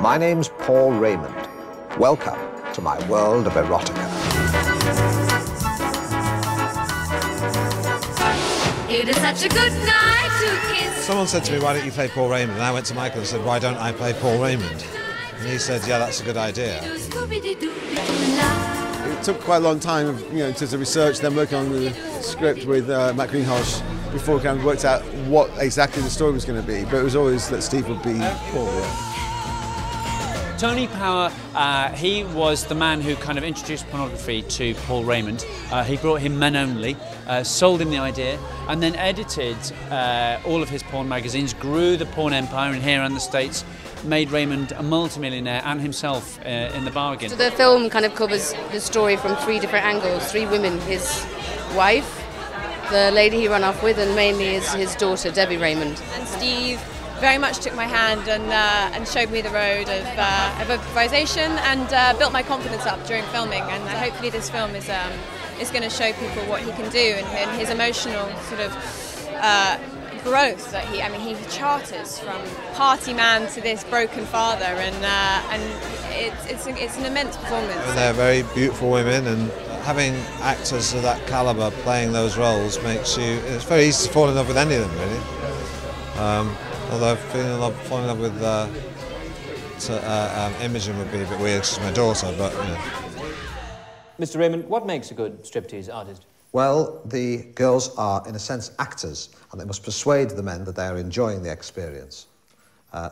My name's Paul Raymond. Welcome to my world of erotica. It is such a good night to kiss. Someone said to me, why don't you play Paul Raymond? And I went to Michael and said, why don't I play Paul Raymond? And he said, yeah, that's a good idea. It took quite a long time, in terms of research, then working on the script with Matt Greenhalgh before we kind of worked out what exactly the story was going to be. But it was always that Steve would be Paul. Yeah. Tony Power, he was the man who kind of introduced pornography to Paul Raymond. He brought him Men Only, sold him the idea, and then edited all of his porn magazines, grew the porn empire in here and the States, made Raymond a multimillionaire and himself in the bargain. So the film kind of covers the story from three different angles, three women: his wife, the lady he ran off with, and mainly his daughter, Debbie Raymond. And Steve very much took my hand and showed me the road of improvisation and built my confidence up during filming. And hopefully this film is going to show people what he can do and his emotional sort of growth. That he charters from party man to this broken father, and it's an immense performance. And they're very beautiful women, and having actors of that calibre playing those roles makes you. It's very easy to fall in love with any of them, really. Although falling in love with Imogen would be a bit weird, she's my daughter, but you know. Mr. Raymond, what makes a good striptease artist? Well, the girls are, in a sense, actors, and they must persuade the men that they are enjoying the experience.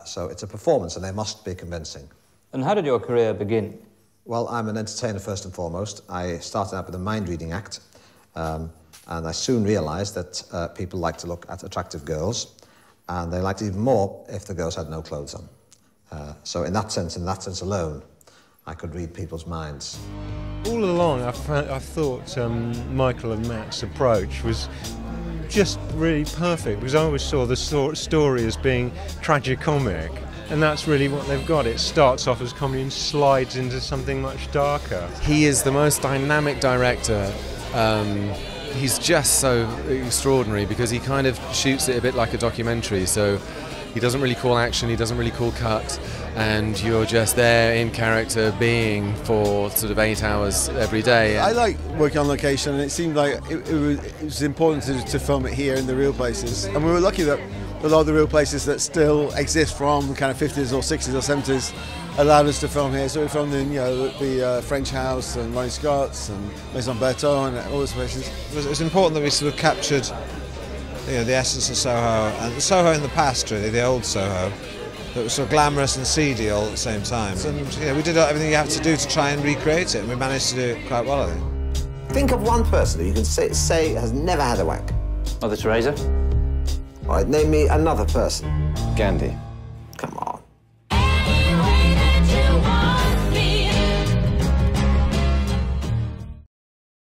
So it's a performance, and they must be convincing. And how did your career begin? Well, I'm an entertainer first and foremost. I started out with a mind-reading act, and I soon realised that people like to look at attractive girls, and they liked it even more if the girls had no clothes on. So in that sense alone, I could read people's minds. All along, I thought Michael and Matt's approach was just really perfect, because I always saw the story as being tragicomic, and that's really what they've got. It starts off as comedy and slides into something much darker. He is the most dynamic director. He's just so extraordinary because he kind of shoots it a bit like a documentary, so he doesn't really call action, he doesn't really call cut, and you're just there in character being for sort of 8 hours every day. I like working on location, and it seemed like it was important to film it here in the real places, and we were lucky that a lot of the real places that still exist from the kind of 50s or 60s or 70s allowed us to film here. So we filmed in the French House and Ronnie Scott's and Maison Bertot and all those places. It was important that we sort of captured the essence of Soho, and Soho in the past, really, the old Soho, that was sort of glamorous and seedy all at the same time. And we did everything you have to do to try and recreate it, and we managed to do it quite well, I think. Think of one person who you can say has never had a wank. Mother Teresa? All right, name me another person. Gandhi.